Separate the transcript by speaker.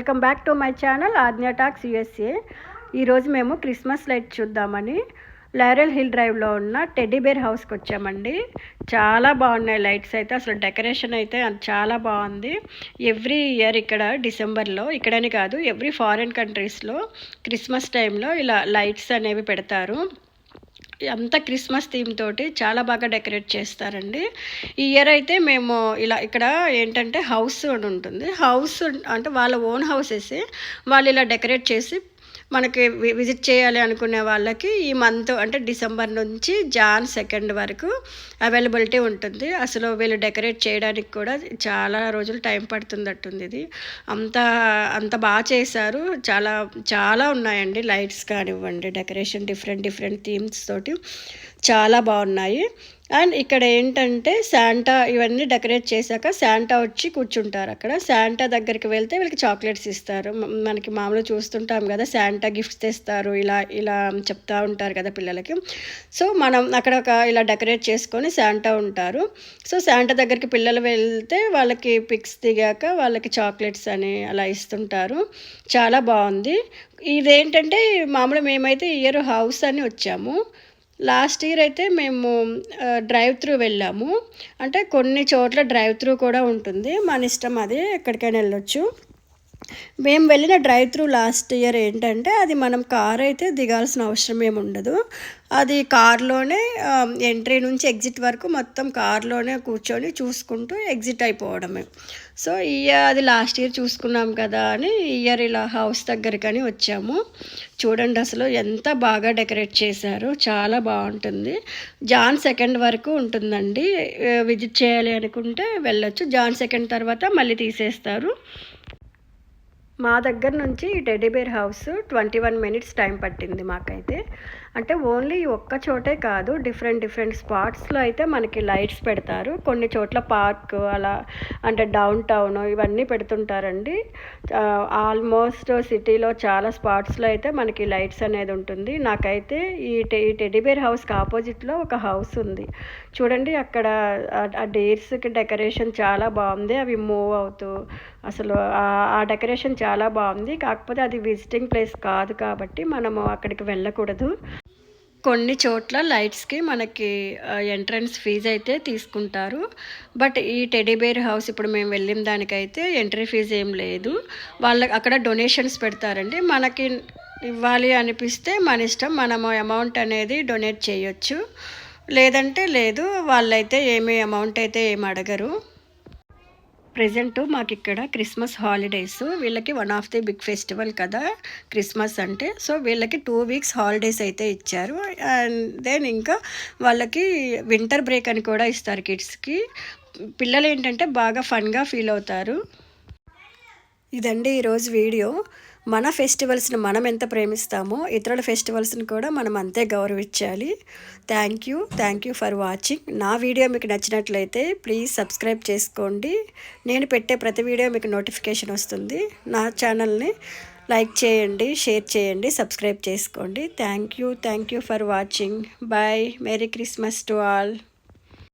Speaker 1: Welcome back to my channel Aagna talks USA. ఈరోజు మేము Christmas light చూద్దామని లారెల్ హిల్ డ్రైవ్లో ఉన్న టెడ్డీ బేర్ హౌస్కి వచ్చామండి. చాలా బాగున్నాయి లైట్స్ అయితే, అసలు డెకరేషన్ అయితే చాలా బాగుంది. ఎవ్రీ ఇయర్ ఇక్కడ డిసెంబర్లో, ఇక్కడని కాదు ఎవ్రీ ఫారిన్ కంట్రీస్లో క్రిస్మస్ టైంలో ఇలా లైట్స్ అనేవి పెడతారు. అంతా క్రిస్మస్ థీమ్ తోటి చాలా బాగా డెకరేట్ చేస్తారండి. ఈ ఇయర్ అయితే మేము ఇలా ఇక్కడ ఏంటంటే హౌస్ ఉంటుంది, హౌస్ అంటే వాళ్ళ ఓన్ హౌసెస్ వాళ్ళు ఇలా డెకరేట్ చేసి మనకి విజిట్ చేయాలి అనుకునే వాళ్ళకి ఈ మంత్ అంటే డిసెంబర్ నుంచి జాన్ 2 వరకు అవైలబిలిటీ ఉంటుంది. అసలు వీళ్ళు డెకరేట్ చేయడానికి కూడా చాలా రోజులు టైం పడుతుందట్టుంది. ఇది అంత అంత బాగా చేశారు. చాలా చాలా ఉన్నాయండి లైట్స్ కానివ్వండి, డెకరేషన్ డిఫరెంట్ థీమ్స్ తోటి చాలా బాగున్నాయి. అండ్ ఇక్కడ ఏంటంటే శాంటా ఇవన్నీ డెకరేట్ చేశాక శాంటా వచ్చి కూర్చుంటారు. అక్కడ శాంటా దగ్గరికి వెళ్తే వీళ్ళకి చాక్లెట్స్ ఇస్తారు. మనకి మామూలుగా చూస్తుంటాం కదా, శాంటా గిఫ్ట్స్ తెస్తారు, ఇలా ఇలా చెప్తూ ఉంటారు కదా పిల్లలకి. సో మనం అక్కడ ఇలా డెకరేట్ చేసుకొని శాంటా ఉంటారు. సో శాంటా దగ్గరికి పిల్లలు వెళ్తే వాళ్ళకి పిక్స్ దిగాక వాళ్ళకి చాక్లెట్స్ అని అలా ఇస్తుంటారు. చాలా బాగుంది. ఇదేంటంటే మామూలుగా మేమైతే ఇయర్ హౌస్ అని వచ్చాము. లాస్ట్ ఇయర్ అయితే మేము డ్రైవ్ త్రూ వెళ్ళాము. అంటే కొన్ని చోట్ల డ్రైవ్ త్రూ కూడా ఉంటుంది, మన ఇష్టం, అది ఎక్కడికైనా వెళ్ళొచ్చు. మేము వెళ్ళిన డ్రైవ్ త్రూ లాస్ట్ ఇయర్ ఏంటంటే అది మనం కార్ అయితే దిగాల్సిన అవసరం ఏమి ఉండదు. అది కార్లోనే ఎంట్రీ నుంచి ఎగ్జిట్ వరకు మొత్తం కార్లోనే కూర్చొని చూసుకుంటూ ఎగ్జిట్ అయిపోవడమే. సో అది లాస్ట్ ఇయర్ చూసుకున్నాం కదా అని ఇయర్ ఇలా హౌస్ దగ్గరకని వచ్చాము. చూడండి అసలు ఎంత బాగా డెకరేట్ చేశారు, చాలా బాగుంటుంది. జాన్ 2 వరకు ఉంటుందండి. విజిట్ చేయాలి అనుకుంటే వెళ్ళొచ్చు. జాన్ 2 తర్వాత మళ్ళీ తీసేస్తారు. మా దగ్గర నుంచి ఈ teddy bear house 21 minutes time పట్టింది మాకైతే. అంటే ఓన్లీ ఒక్క చోటే కాదు, డిఫరెంట్ స్పాట్స్లో అయితే మనకి లైట్స్ పెడతారు. కొన్ని చోట్ల పార్క్ అలా అంటే డౌన్ టౌన్ ఇవన్నీ పెడుతుంటారండి. ఆల్మోస్ట్ సిటీలో చాలా స్పాట్స్లో అయితే మనకి లైట్స్ అనేది ఉంటుంది. నాకైతే ఈ టెడ్డీ బేర్ హౌస్కి ఆపోజిట్లో ఒక హౌస్ ఉంది చూడండి. అక్కడ ఆ డేర్స్కి డెకరేషన్ చాలా బాగుంది, అవి మూవ్ అవుతూ అసలు ఆ డెకరేషన్ చాలా బాగుంది. కాకపోతే అది విజిటింగ్ ప్లేస్ కాదు కాబట్టి మనము అక్కడికి వెళ్ళకూడదు. కొన్ని చోట్ల లైట్స్కి మనకి ఎంట్రన్స్ ఫీజు అయితే తీసుకుంటారు. బట్ ఈ టెడ్డీ బేర్ హౌస్ ఇప్పుడు మేము వెళ్ళిన దానికైతే ఎంట్రీ ఫీజు ఏం లేదు. వాళ్ళకి అక్కడ డొనేషన్స్ పెడతారండి. మనకి ఇవ్వాలి అనిపిస్తే మన ఇష్టం, మనము అమౌంట్ అనేది డొనేట్ చేయొచ్చు, లేదంటే లేదు. వాళ్ళైతే ఏమీ అమౌంట్ అయితే ఏమి అడగరు. ప్రెజెంట్ మాకు ఇక్కడ క్రిస్మస్ హాలిడేస్, వీళ్ళకి one of the big festival కదా క్రిస్మస్ అంటే. సో వీళ్ళకి 2 వీక్స్ హాలిడేస్ అయితే ఇచ్చారు. అండ్ దెన్ ఇంకా వాళ్ళకి వింటర్ బ్రేక్ అని కూడా ఇస్తారు కిడ్స్కి. పిల్లలు ఏంటంటే బాగా ఫన్గా ఫీల్ అవుతారు. ఇదండి ఈరోజు వీడియో. మన ఫెస్టివల్స్ని మనం ఎంత ప్రేమిస్తామో ఇతరుల ఫెస్టివల్స్ని కూడా మనం అంతే గౌరవించాలి. Thank you for watching. నా వీడియో మీకు నచ్చినట్లయితే ప్లీజ్ సబ్స్క్రైబ్ చేసుకోండి. నేను పెట్టే ప్రతి వీడియో మీకు నోటిఫికేషన్ వస్తుంది. నా ఛానల్ని లైక్ చేయండి, షేర్ చేయండి, సబ్స్క్రైబ్ చేసుకోండి. Thank you for watching. Bye. Merry Christmas to all.